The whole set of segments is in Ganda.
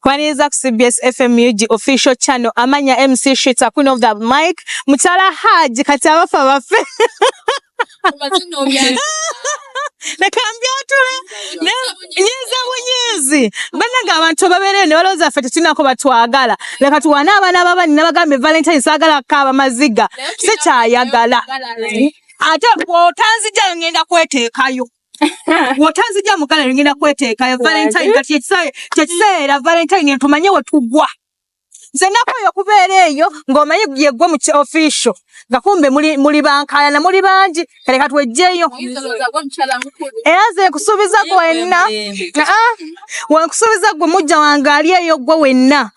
Kwaniriza ku CBS FM UG official channel amanya MC Shita Queen of the Mic Mutala Haji kati abafa bafe Nakambia tule Nyeza bunyezi Banaga abantu babere ne baloza fete tunako batwagala leka tuwana abana baba ninabagambe Valentine sagala kaba maziga sekyayagala ate bwotanzija ngenda kweteekayo wotanzija mukala ngenda kweteekayo Valentine kati kyekiseera Valentine ntumanye wetugwa nze nakoyo kubeera eyo ng'omanyi yegwe mu official ngakumbe muli bankaya na muli bangi kaleka twejjeyo era nze nkusuubiza gwe wenna wenkusuubiza gwe mujja wange ali eyo gwe wenna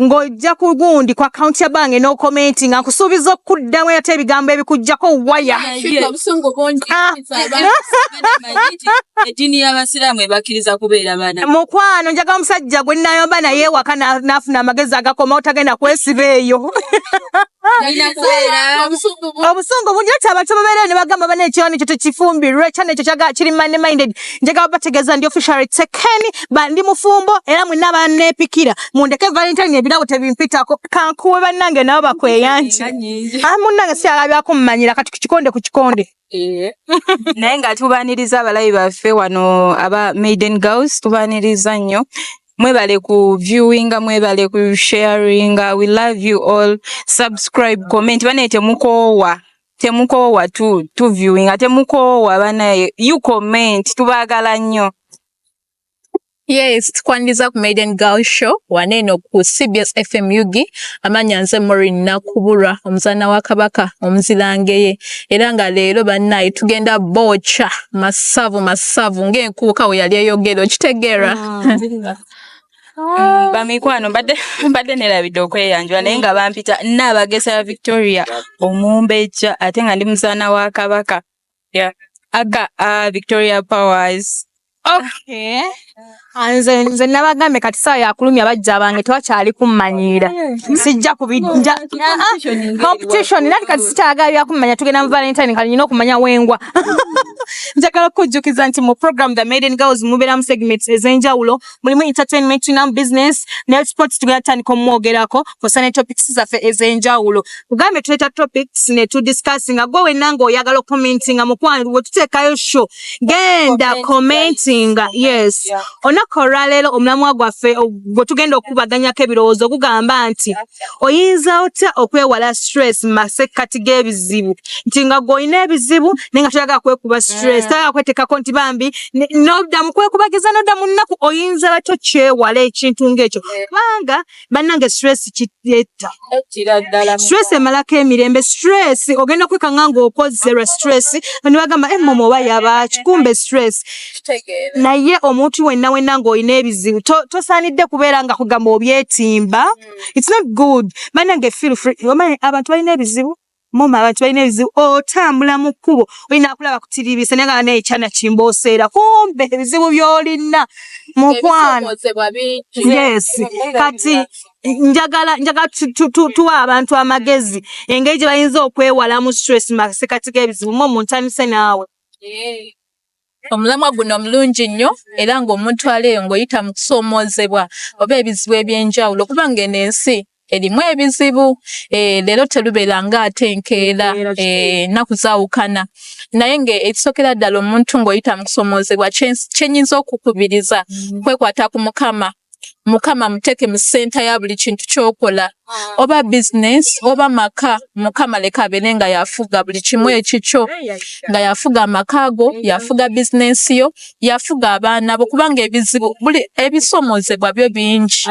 ng'ojja ku gundi ku akaunti ya bange no commenti nga nkusuubiza okuddamu ate ebigambo ebikujjako waya eddiini y'abasiraamu ebakkiriza kubeera baana mukwano njagala omusajja gwe nayomba naye ewaka n'afuna amagezi agakoma otagenda kwesiba eyo obusungu bungi ati abantu babeera ne bagamba bana ekiwani ekyo tekifumbirwe ekyana ekyo kiri money minded njagala bategeeza ndi official tekeni bandi mufumbo era mwenna banneepikira mundeke Valentine ebirabo tebimpitako kankuwe bannange nabo bakweyanki munnange siyalabyako mumanyira kati kukikonde ku kikonde naye nga tubaaniriza abalabi baffe wano aba Maiden Girls tubaaniriza nnyo mwebale ku viewing mwebale ku sharing we love you all subscribe comment bane temukoowa tu viewing temukoowa bana you comment tubagala nnyo. Yes, tukwaniriza ku Maiden Girl Show waneno ku CBS FM UG amanya nze Maureen Nakubulwa omuzana wa Kabaka omuzirangeye era nga leero bannaye tugenda bocha masavu ng'enkuuka we yali eyogera okitegeera bamikwano mbadde nerabidde okweyanjula naye nga bampita Nnaabagesa ya Victoria Omumbejja ate nga ndi muzaana wa Kabaka aga Victoria Powers. Okay. Nze nabagambe kati sawa yakulumya bajja bange twakyali kummanyiira sijja kubijja competition nati kati sitaaga byakumanya tugenda mu Valentine kali nyina okumanya wengwa njagala kujjukiza nti mu program The Maiden Girls mubeera mu segments ez'enjawulo mulimu entertainment na business ne sports tugenda tandika omwogerako kusana topics zaffe ez'enjawulo tugambe tuleta topics ne tudiscussing gwe wenna ng'oyagala commenting mukwano we tuteekayo show genda commenting yes onakola leero omulamwa gwaffe gwe tugenda okubaganyako ebirowoozo gugamba nti oyinza otya okwewala stress mu masekkati g'ebizibu nti nga gw'olina ebizibu naye nga toyagala kwekuba stress toyagala kweteekako nti bambi n'oddamu kwekubagiza n'oddamu nnaku oyinza batyo kyewala ekintu ng'ekyo kubanga bannange stress kireeta stress emalako emirembe stress ogenda kwekanga ng'okozerwa stress ne bagamba emmomo oba yabaaki kumbe stress naye omuntu wenna ng'olina ebizibu tosaanidde kubeera nga kugamba obyetimba it's not good bannange feel free abantu balina ebizibu abantu balina ebizibu otambula mu kkubo olina kulaba kutiribisa naye nga n'ekyana kimbooseera kumbe ebizibu by'olina mukwano yes kati njagala tuwa abantu amagezi engeri gye bayinza okwewala mu stress masekati g'ebizibu mu omuntu anise naawe omulamwa guno mulungi nnyo era ng'omuntu aleeyo ng'oyita mu kusoomoozebwa oba ebizibu eby'enjawulo kubanga eno ensi erimu ebizibu leero terubeera ng'ate enkeera nnaku zaawukana naye ekisookera ddala omuntu ng'oyita mu kusoomoozebwa kyenyinza okukubiriza kwekwata ku Mukama muteeke mu ssenta ya buli kintu ky'okola oba business oba maka Mukama leka abeere nga yafuga buli kimu ekikyo nga yafuga amaka go yafuga business yo yafuga abaana bo kubanga ebizibu buli ebisoomozebwa byo bingi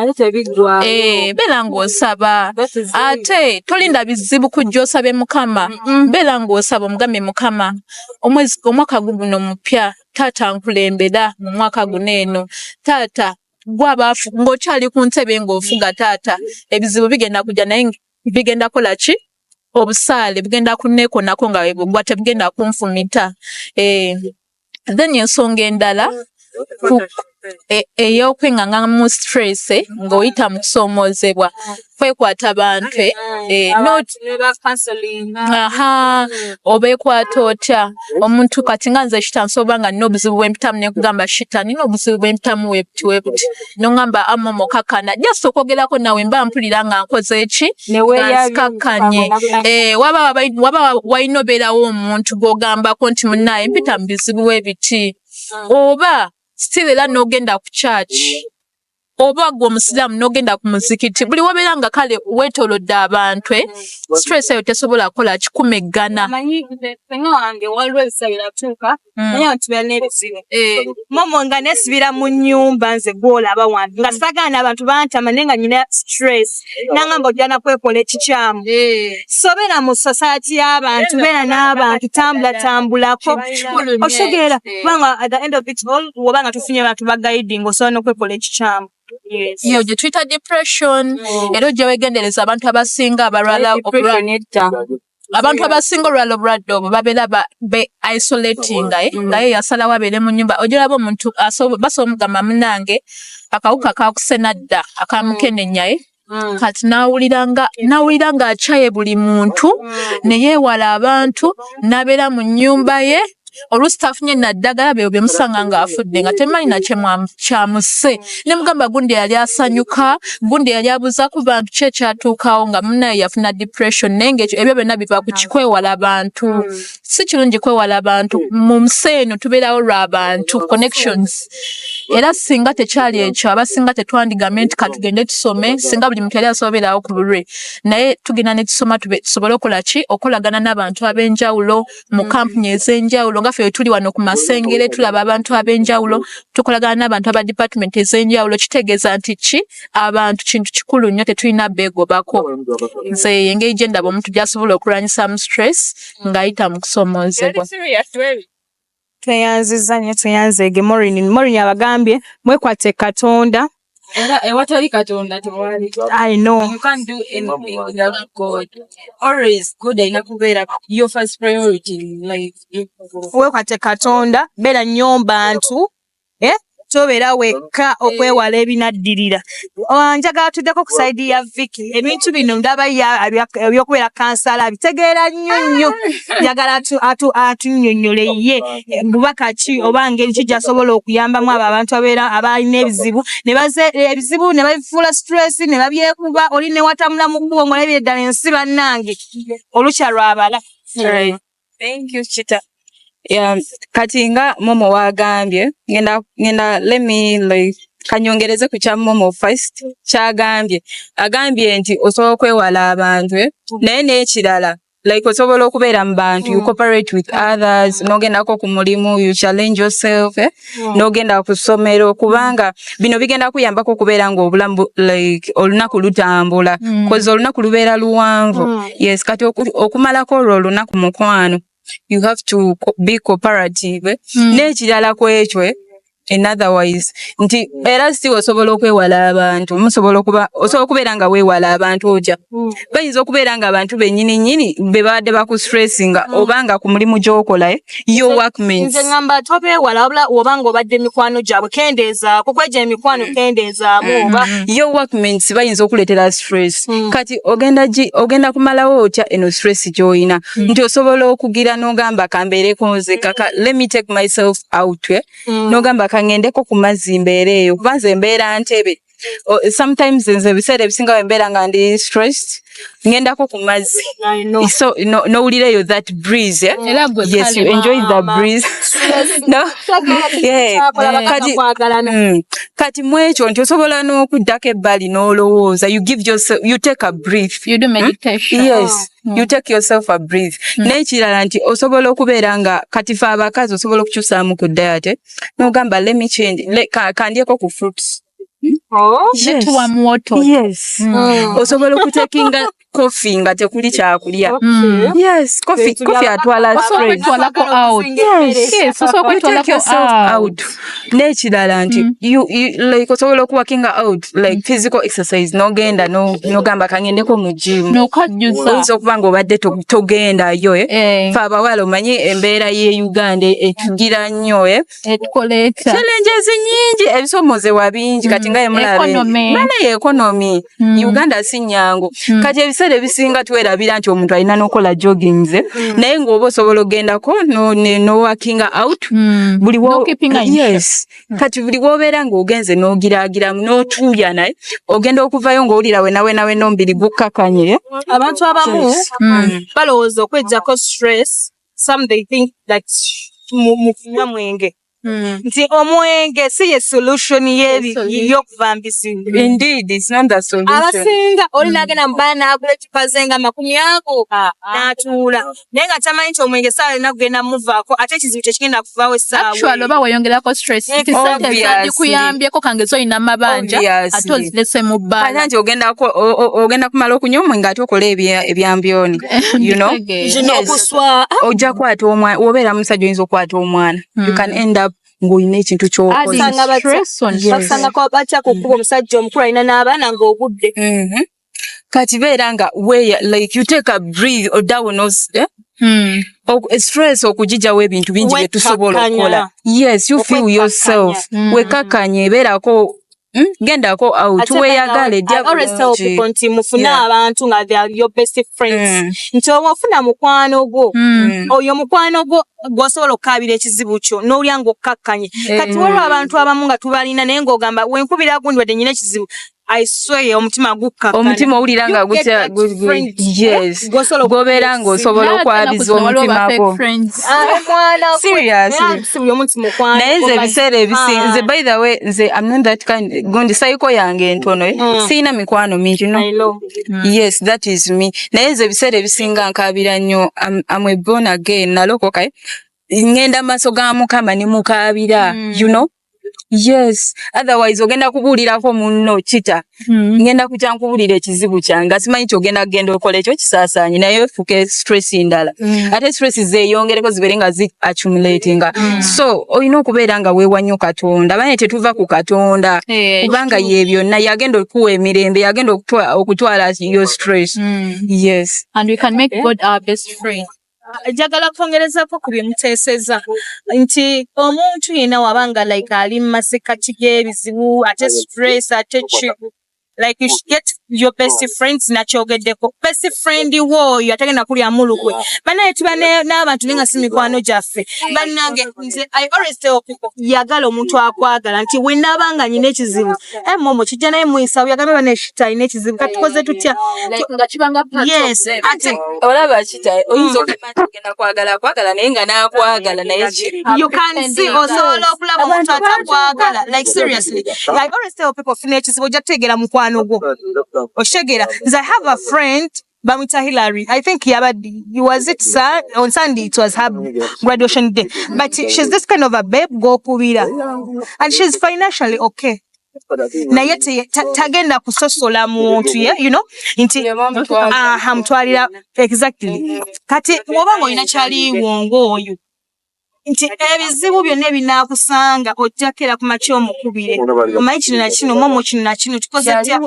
beera ng'osaba ate tolinda bizibu kujja osabe Mukama beera ng'osaba omugambe Mukama omwaka guno mupya taata nkulembera mu mwaka guno eno taata gw'abaafu ng'okyali ku ntebe ng'ofuga taata ebizibu bigenda kujja naye bigenda kola ki obusaale bugenda kunneekonako nga bwebugwa tebugenda kunfumita then ensonga endala ey'okwenganga mu stress ng'oyita mu kusomoozebwa kwekwata bantu obeekwata otya omuntu kati nga nze kitansi oba nga nina obuzibu bw'empitamu nekugamba shita nina obuzibu bw'empitamu webuti webuti nongamba amomo kakana just okwogerako nawe mba mpulira nga nkoze eki nga nzikakkanye waba walina obeerawo omuntu gw'ogambako nti munnaye mpita mu bizibu weebiti oba still era n'ogenda ku church oba gwe omusiraamu n'ogenda ku muzikiti buli wabeera nga kale weetoolodde abantu stress eyo tesobola kukola kikumeggana momo nga nesibira mu nnyumba nze gwolaba wange nga sagaana abantu bantama naye nga nyina stress nangamba ojjana kwekola ekikyamu sobeera mu society y'abantu beera n'abantu tambulako otegeera kubanga at the end of it all woba nga tufunye abantu bagayidinga osobola n'okwekola ekikyamu. Yes. Iyo gye tuyita depression era ojja weegendereza abantu abasinga abalwala abantu abasinga olwala obulwadde obwo babeera be isolating nga ye yasalawo abeere mu nnyumba ojolaba omuntu basobola omugamba munange akawuka kakusena dda akamukenenyaye kati nawulira nga akyaye buli muntu ne yeewala abantu n'abeera mu nnyumba ye oluusi tafunye naddagala byo byemusanga ng'afudde nga temanyi kyamuse ne mugamba gundi yali asanyuka gundi yali abuuza ku bantu ki ekyatuukawo nga munnaye yafuna depression naye nga ebyo byonna biva ku kikwewala abantu si kirungi kwewala abantu mu nsi eno tubeerawo lw'abantu connections era singa tekyali ekyo abasinga tetwandigamye nti katugende tusome singa buli muntu yali asoboerawo ku lulwe naye tugenda ne tusoma tusobole okukola ki okolagana n'abantu ab'enjawulo mu kampuni ez'enjawulo nga ffe tuli wano ku Masengere tulaba abantu ab'enjawulo tukolagana n'abantu aba department ez'enjawulo kitegeeza nti abantu kintu kikulu nnyo tetulina beegobako nze engeri gye ndaba omuntu gy'asobola okulwanyisa mu stress ng'ayita mu kusomoozebwa. Tweyanziza nnyo tweyanzeege Morin abagambye mwekwate Katonda era ewatali Katonda tewali. I know you can't do anything without God. Always good ina kubeera your first priority in life. Wekwate Katonda beera nnyo bantu tobeera wekka okwewala ebinaddirira. Njagala tuddeko ku saidi ya Vicky ebintu bino ndaba ebyokubeera kansala abitegeera nnyo njagala atunnyonnyole ye bubaka ki oba ngeri ki gy'asobola okuyambamu abo abantu abalina ebizibu ebizibu ne babifuula stress ne babyekuba oli ne watamula mu kkubo ng'olabire ddala ensi bannange olukya lwabala. Thank you Chita. Kati nga Momo wagambye ngenda let me kanyongereze ku kya Momo first kyagambye agambye nti osobola okwewala abantu naye n'ekirala osobola okubeera mu bantu you cooperate with others n'ogendako ku mulimu you challenge yourself n'ogenda ku ssomero kubanga bino bigenda kuyambako okubeera ng'obulamu olunaku lutambula kozi olunaku lubeera luwanvu yes kati okumalako olwo olunaku mukwano you have to be cooperative n'ekirala kwekyo in otherwise nti era si osobola okwewala abantu osobola okubeera nga weewala abantu oja bayinza okubeera nga abantu bennyini be babadde bakusstressinga obanga ku mulimu gy'okola your workmates. Nze ngamba tobeewala wabula obanga obadde emikwano gyabwe kendeezaako kwegya emikwano kendeezaamu oba your workmates bayinza okuleetera stress kati ogenda kumalawo otya eno stress gy'olina nti osobola okugira n'ogamba kambeereko nze kaka let me take myself out n'ogamba ngendeko ku mazzi mbeereeyo kuba nze mbeera Ntebe sometimes nze ebiseera ebisinga bembeera nga ndi stressed ngendako ku mazzi so nowulireyo that breeze yes you enjoy the breeze no kati mwekyo nti osobola n'okuddako ebbali n'olowooza you give yourself you take a breath you do meditation yes you take yourself a breath n'ekirala nti osobola okubeera nga kati fe abakazi osobola okukyusaamu ku diet n'ogamba let me change kandyeko ku fruits Yes. Yes. Osobola okutekinga coffee nga tekuli kyakulya. Yes, coffee atwala stress. Out. N'ekirala nti you like osobola okuwakinga out like physical exercise nogenda nogamba kangendeko mu gym. Oyinza okuba ng'obadde togendayo fe abawala omanyi embeera y'e Uganda etugira nnyo challenges nyingi ebisomozebwa bingi kati nga yemulabe bana ye economy Uganda si nnyangu kati ebiseera ebisinga twerabira nti omuntu alina n'okola joggings naye ng'oba osobola ogendako no working out buli yes kati buli wobeera ng'ogenze n'ogiraagiramu n'otuulya naye ogenda okuvayo ng'owulira wenawe nombiri gukkakanye. Abantu abamu balowooza okwejjako stress. Some they think that mu kunywa mwenge nti omwenge si ye solution y'okuvambisa. Indeed, it's not the solution. Abasinga oli nagenda mubala n'agula ecupa zenga 50 n'atuula naye nga tamanyi nti omwenge essaawa alina kugenda muvaako ate ekizibu tekigenda kuvaawo essaawa. Actually oba weyongerako stress sente zandikuyambyeko kangezo olina amabanja ate ozirese mu bbaala nti ogenda kumala okunywa omwenge ate okola ebyambyoni you know okuswa ojja kwata omwana wobeera musajja oyinza okukwata omwana you can end up ng'olina ekintu ky'okola. Basanga ko batya kukuba omusajja omukulu alina n'abaana ng'obudde. Kati beera nga like you take a breathe down stress okujijjawo ebintu bingi bye tusobola okukola. Yes, you feel yourself. Wekakanye beerako gendako out weyagale I always tell people nti mufuna abantu nga they are your best friends nti ofuna mukwano gwo oyo mukwano gwo gwosobola okukabira ekizibu kyo n'olya ng'okkakkanye kati waliwo abantu abamu nga tubalina naye ng'ogamba wenkubira gundi wadde nyina ekizibu I swear omutima gukkakana omutima owulira nga gutya yes gobeera ng'osobola okwabiza omutima gwo seriously naye nze ebiseera ebisinze by the way nze I'm not that kind gundi psycho yange entono siina mikwano mingi no yes that is me naye nze ebiseera ebisinga nkabira nnyo I'm a born again nalokoka ngenda maaso ga Mukama ne mukabira you know. Yes, otherwise ogenda kubuulirako munno kita ngenda kujja nkubulira ekizibu kyange simanyi kyogenda kugenda okola ekyo kisaasaanyi naye fuke stress ndala ate stress zeeyongereko zibeere nga zi accumulating so olina okubeera nga weewa nnyo Katonda banye tetuva ku Katonda kubanga ye byonna yagenda okuwa emirembe yagenda okutwala your stress yes and we can make God our best friend. Njagala kwongerezako ku bye muteeseza nti omuntu yenna wabanga like ali mu masekati g'ebizibu ate stress ate like you should get your best friends nakyogeddeko best friend wooyo atagenda kulya mulukwe banaye tuba n'abantu nenga si mikwano gyaffe bannange nze I always tell people yagala omuntu akwagala nti wenabanga nyina ekizibu momo kijja naye muyisa yagambe bane shita ine ekizibu katukoze tutya nga kibanga yes ate olaba kita oyinza okugenda kwagala naye nga n'akwagala naye you can see osobola okulaba omuntu atakwagala like seriously I always tell people funa ekizibu ojja kutegeera mukwano Oshegera. I have a friend, Bamita Hillary. I think was it on Sunday? It was her graduation day. But she's this kind of a babe, go Puvira. And she's financially okay. Na yete tagenda kusosola muntu you know inti hamtwalira exactly kati wobango ina chali wongo oyu nti ebizibu byonna ebinaakusanga ojjakera ku makya omukubire omanyi kino na kino momo kino na kino tukoze tya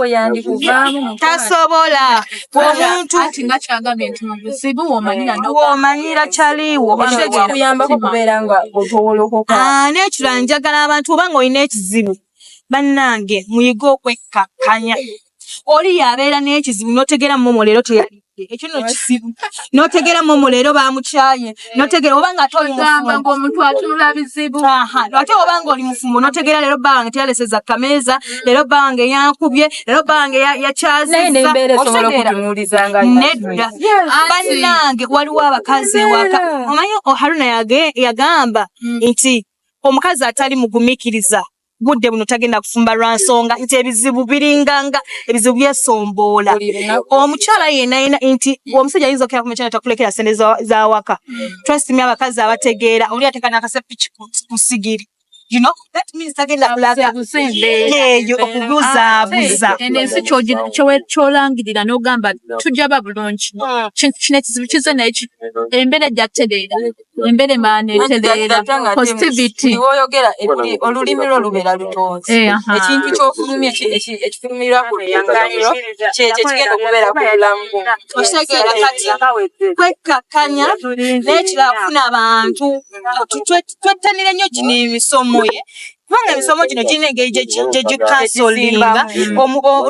tasobola omuntu nga kyagambye nti mu buzibu womanyira kyaliwo kuyambako kubeera nga otowolokoka n'ekirala njagala abantu oba ng'olina ekizibu bannange muyiga okwekkakkanya oli yabeera n'ekizibu n'otegera momo leero teyali ekyo no kisibu notegera momo leero bamukyaye notegera obanga toli mufumbo ng'omuntu atulula bizibu ate obanga oli mufumbo notegera leero bange teyaleseza kameeza leero bange yankubye leero bange yakyazizza nedda bannange waliwo abakazi ewaka omanyi Haruna yagamba nti omukazi atali mugumikiriza budde buno tagenda kufumba lwa nsonga nti ebizibu biringanga ebizibu byesomboola omukyala yenna nti omusajja ayinza okera ku mukyala takulekera sente za waka trust me abakazi abategeera oli atekana akasepiki ku sigiri you know that means tagenda kulaga yeyo okubuzaabuza ensi kyolangirira n'ogamba tujja babulungi kino ekizibu kize naye embeera ejjatereera embeera emaaneetereera positivity oyogera olulimi lwo lubeera lutonzi ekintu ky'okufulumya ekifulumirwa ku luyanganiro kyekyo kigenda okubeera ku bulamu okitegeera kati kwekkakkanya n'ekirala kufuna abantu twettanira nnyo gino emisomo ye kubanga emisomo gino girina engeri gye gikansolinga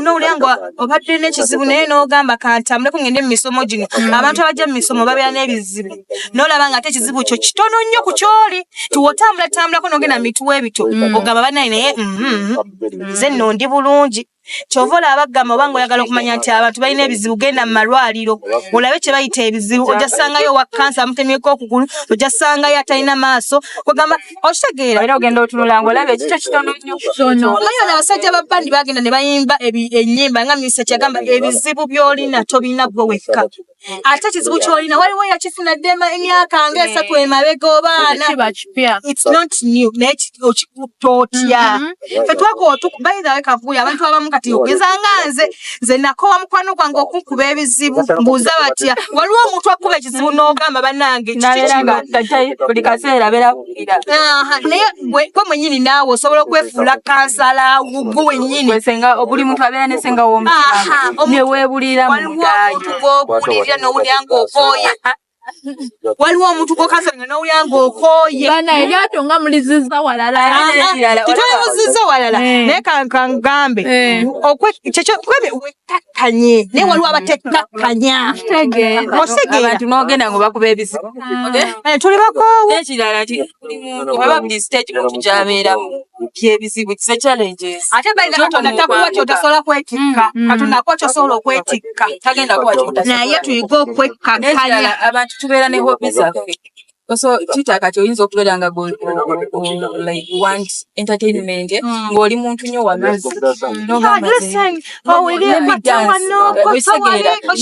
n'owulira nga obadde n'ekizibu naye n'ogamba kantambuleko ngende mu misomo gino abantu abajja mu misomo babeera n'ebizibu n'olaba nga ate ekizibu kyo kitono nnyo ku kyoli tiwotambulako n'ogenda mu mituwa ebito ogamba bannaye naye nze nno ndi bulungi kyova olaba bagamba oba ng'oyagala okumanya nti abantu balina ebizibu genda mu malwaliro olabe kye bayita ebizibu ojja ssangayo owa kansa amutemyeko okugulu ojja ssangayo atalina maaso kwegamba okitegeera era ogenda otunula ng'olaba ekikyo kitono nnyo oyo abasajja ba bandi bagenda ne bayimba ennyimba nga minisita kyagamba ebizibu by'olina tobirina gwe wekka ate ekizibu ky'olina waliwo yakifuna dde emyaka ng'esatu emabega obaana it's not new naye okikutotya fe twakobayirawe kavuyo abantu abamu kati ogeza nga nze nakowa mukwano gwange okunkuba ebizibu mbuuza batya waliwo omuntu akuba ekizibu n'ogamba bannange buli kaseera abeera kugira naye gwe mwennyini naawe osobola okwefuula kansala gwe wennyini senga buli muntu abeera ne senga w'omutima ne weebulira mu omuntu gw'okuwulirira n'owulira ng'okooye waliwo omuntu gw'okansala n'owulira ng'okooye bana eryato nga muliziza walala tetwebuziza walala naye kangambe wekkakkanye naye waliwo abatekkakkanya abantu n'ogenda ngo bakuba ebizibu tuli bakoowu n'ekirala nti buli muntu oba buli stage muntu gy'abeeramu by'ebizibu kise challenges ate balina katonda takuwa kyotasobola kwetikka katonda akuwa kyosobola okwetikka tagenda kuwa kyotasobola naye tuyiga okwekkakanya abantu tubeera ne hobby zaffe so kitaka kyoyinza okubeera nga like want entertainment ng'oli muntu nnyo wamazi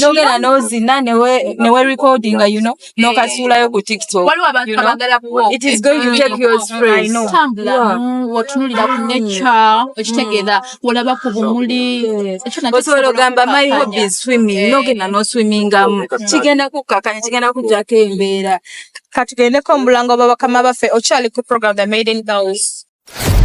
n'ogenda n'ozina newe recordinga n'okasuulayo ku TikTok it is going to take your stress otunulira ku nature okitegeera olaba ku bumuli osobola ogamba my hobby is swimming n'ogenda n'oswimmingamu kigenda kukkakanya kigenda kujjako embeera katugendeko omulango babakama baffe okyali ku program The Maiden Girls.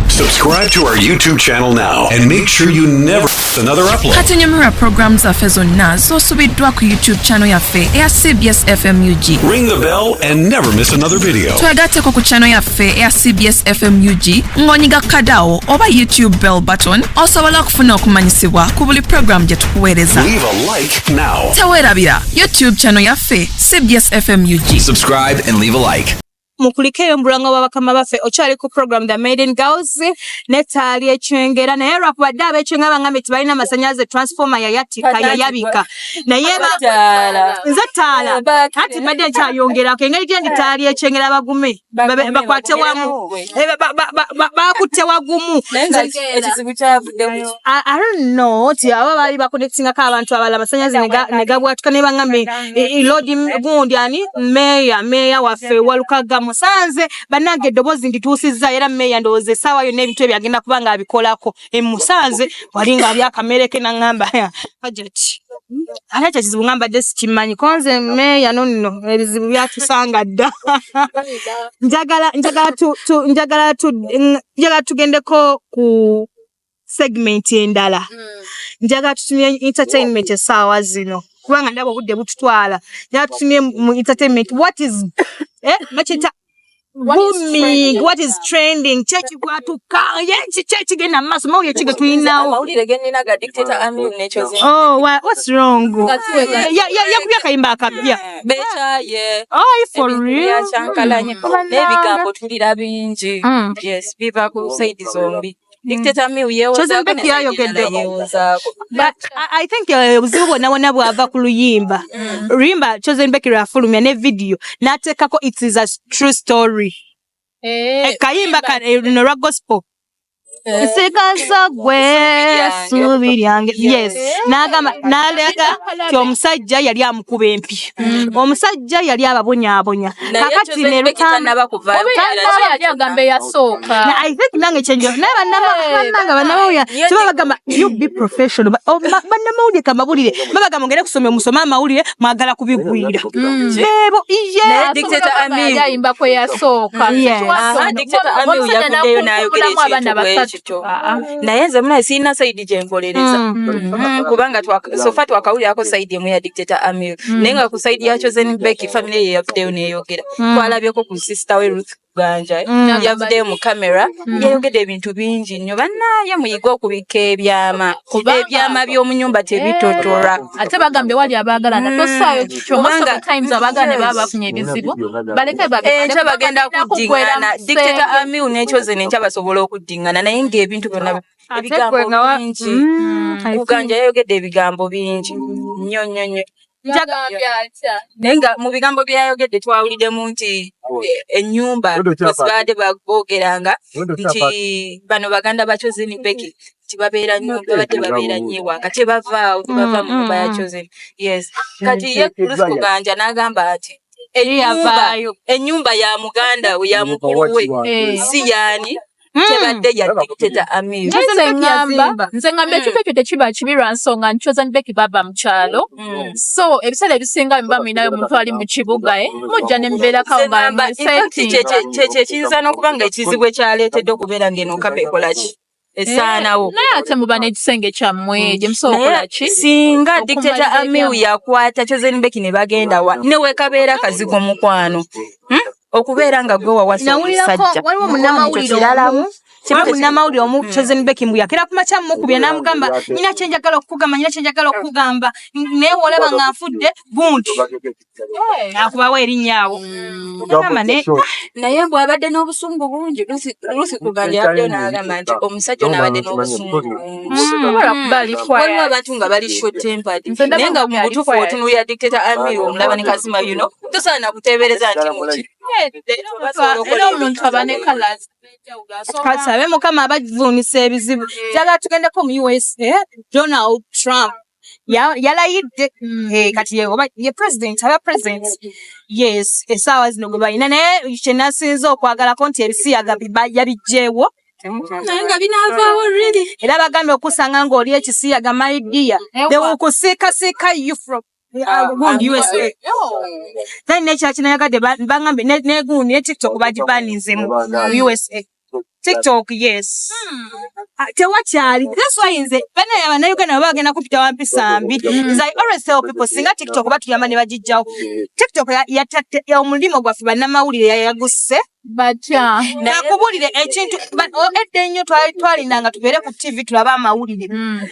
Subscribe to our YouTube channel now and make sure you never miss another upload. Katunyumira programs zaffe zonna z'osubiddwa ku YouTube channel yaffe eya CBS FMUG. Ring the bell and never miss another video. Twagatteko ku channel yaffe eya CBS FMUG ng'onyiga kadawo oba YouTube bell button osobola okufuna okumanyisibwa ku buli program gye tukuweereza. Leave a like now. Teweerabira YouTube channel yaffe CBS FMUG. Subscribe and leave a like. Mukulikeyo mulango babakama baffe okyali ku program The Maiden Girls netaali ekyengera naye lwakubadde ab'ekyengera bangambe tebalina amasannyalaze transformer yayatika yayabika naye nze ttaala anti mbadde nkyayongerako engeri gye nditaali ekyengera bagume bakwate wamu bakutte wagumu ekizibu kyavuddemu I don't know ti aba baali bakonektingako abantu abalala amasannyalaze ne gabwatuka ne bangambe lodi gundi ani meeya waffe Walukaga Musanze bannange eddoboozi ndituusizza era meeya ndowooza essaawa yonna ebintu ebyo agenda kuba ng'abikolako Musanze wali nga byakamereke naŋŋamba hajati ate ekyo kizibu ngambadde sikimanyi konze meeya nonno ebizibu byatusanga dda njagala tugendeko ku segment endala njagala tutumye entertainment essaawa zino kubanga ndaba obudde bututwala njagala tutumye mu entertainment what is booming, what is trending, chechi kwatuka, chechi gena maso, mawuye chige tuyinawo. Mawulire genina ga dictator Amil nechozi. Oh, what's wrong? Yakubya kayimba akapya. Becha, yeah. Oh, for real? Ya chankalanye. Nebigambo tulira bingi. Yes, biva ku side zombi. Dictator Amil yewoza ko yewoza. But I think obuzibu bwonna bwava ku luyimba. Luyimba Chosen Becky lwafulumya ne video n'ateekako it is a true story. Kayimba no gospel. Nsikasa gwe ssuubi lyange. Yes. N'alaga ti omusajja yali amukuba empi. Omusajja yali ababonyaabonya. Kakati ne Lutanda yali agamba eyasooka. I think nange kyenjo bannamawulire kiba bagamba you be professional. Bannamawulire kamawulire babagamba ngere kusomya musoma amawulire mwagala kubigwira. Bebo naye Dictator Amiru yayimba kwe yasooka. Dictator Amiru yavuddeyo n'ayogera ekintu naye nze muna sirina sayidi gye nkolereza kubanga sofa twakawulirako sayidi emu ya Dictator Amiru naye nga ku sayidi ya Chosen Becky family ye yavuddeyo n'eyogera twalabyeko ku sister we Ruth Ganja yavuddeyo mu kamera yayogedde ebintu bingi nnyo bannaye muyiga okubika ebyama by'omu nnyumba tebitotora ate bagambye wali abaagalana tosaayo kikyo most of the times abaagala ne baba bafunye ebizibu baleke enkya bagenda kuddingana Dictator Amiru ne Chosen enkya basobola okuddingana naye ng'ebintu byonna ebigambo bingi Ganja yayogedde ebigambo bingi nnyo nnyo nnyo naye nga mu bigambo byayogedde twawuliddemu nti ennyumba bwesibadde boogeranga nti bano baganda ba Chosen Becky tibabeera nnyo babadde babeera nnyo ewaka tebavaawo tebava mu nyumba ya Chosen. Yes kati ye Ruth Ganja n'agamba ati ennyumba ya muganda we ya mukulu we si yaani tebadde ya Dictator Amiru. Nze ngamba ekifo ekyo tekiba kibi lwa nsonga nti Chosen Becky baba mu kyalo so ebiseera ebisinga muba mulinayo omuntu ali mu kibuga mujja ne mubeerakawo kyekyo ekiyinza n'okuba nga ekizibu ekyaleetedde okubeera ng'eno kapa ekolaki esaanawo naye ate muba n'ekisenge kyammwe gye musobola okukola ki singa Dictator Amiru yakwata Chosen Becky ne bagenda wa ne wekabeera kazigo mukwano okubeera nga gwe wawasa omusajja waliwo munnamawulire omu Chosen Becky mbu yakera ku makya mukubye n'amugamba nyina kyenjagala okukugamba naye olaba nga nfudde buntu akubawo erinnyaawo naye bw'abadde n'obusungu bungi Ruth Ganja yabaddeyo n'agamba nti omusajja ono abadde n'obusungu waliwo abantu nga bali short tempered naye nga mu butuufu otunuulira Dictator Amiru omulaba ne kazima yuno tosaana kuteebereza nti muki era omuntu aba ne colours kasabe mukama abavuunisa ebizibu njagala tugendeko mu USA Donald Trump yalayidde kati ye president aba president yes essaawa zino gwe balina naye kyenasinza okwagalako nti ebisiyaga yabijjeewo nga binaavaawo really era bagambye okusanga ng'oli ekisiyaga my dear they will kusiikasiika you from USA. Then nature kinayagadde bangambe negundi ne TikTok bagibaninze mu USA. TikTok yes. Tewakyali. That's why nze bana Uganda bagenda kupita wampisa mbi. Is I always tell people singa TikTok batuyamba ne bagijjawo. TikTok ya omulimo gwaffe bannamawulire yayagusse. Nakubulire ekintu edde nnyo twalindanga tubeere ku TV tulaba amawulire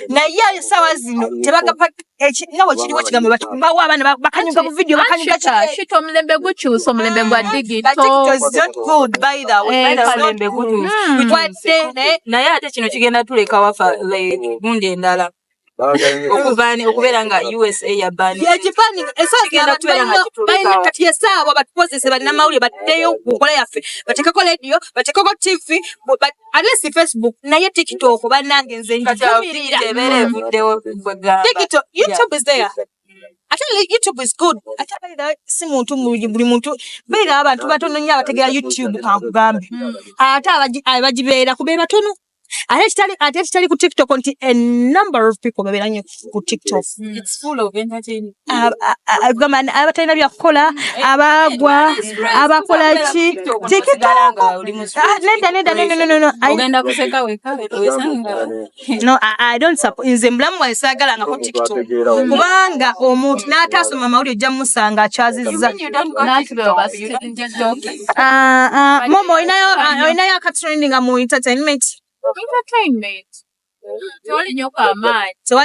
naye essaawa zino tebagapa nga bwe kiriwo kigambo batukubawo abaana bakanyuga ku vidiyo bakanyuga kiti omulembe gukyusa omulembe gwa digito naye ate kino kigenda tuleka wafa gundi endala okubeera nga USA yabani kati esaawa batukozese bannamawulire baddeyo kukola yaffe batekeko radio batekeko TV at least Facebook naye TikTok bannange nze njumirira TikTok YouTube is there actually YouTube is good si muntu buli muntu beera abantu batono nnyo abategera YouTube kankugambe ate abagibeera kubeera batono ate kitali ku TikTok nti a number of people babeera nnyo ku TikTok. It's full of entertainment. Abatalina byakukola abagwa abakola ki TikTok. Ogenda kuseka weka no I don't support nze mulamu wasaagala nga ku TikTok kubanga omuntu n'atasoma amawulire ojja musanga akyazizza momo oyinayo akatrendinga mu entertainment tewali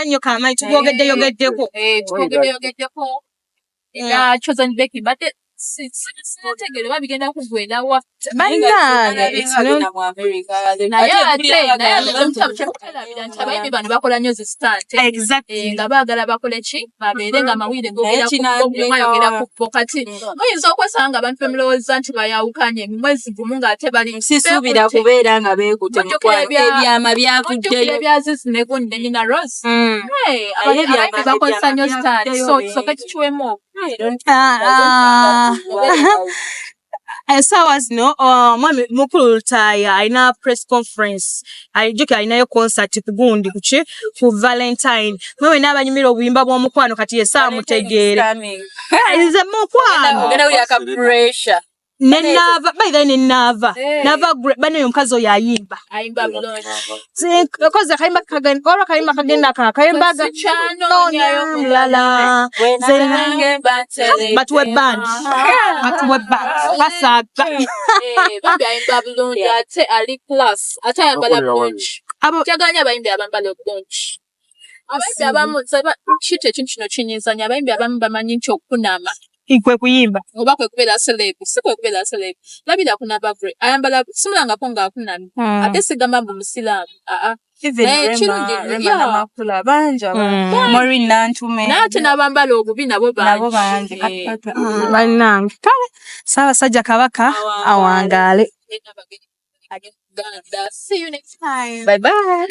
nnyo kamaanyi tuyogeddeko era Chosen Becky badde sinategere babigenda kugwera wa bannange abayimbi bano bakola nnyo zi start nga baagala bakole ki babeere nga amawulire gayogera ku bo kati oyinza okwesanga nga abantu bemulowooza nti bayawukanye mwezi gumu ng'ate bali sisuubira kubeera nga beekutte ebyama byavuddeyo ebyazizi ne gundi ne Nina Rose abayimbi bakozesa nnyo start so kisooke kikiwemu Essaawa zino mwami mukulu Lutaaya alina press conference alijjoke alinayo concert ku gundi ku Valentine mwewe n'abanyumira obuyimba bw'omukwano kati essaawa mutegeera nze mukwano nenava baitha nenava nava bane omukazi oyo ayimba koze kayimba kagenda ora kayimba kagenda kayimba lala batwe band basaga bambi ayimba bulungi ate ali class ate ayambala bulungi kyaganya abayimbi abambala obulungi abayimbi abamu kiti ekintu kino kinyizanya abayimbi abamu bamanyi nti okunama ikwe kuyimba oba kwe kubeera celeb si kwe kubeera celeb labira kunaba vre ayambala simulangako ng'akunamye ate sigamba mbu musiraamu naate n'abambala obubi nabo bangi bannange kale Ssaabasajja Kabaka awangaale. See you next time. Bye bye.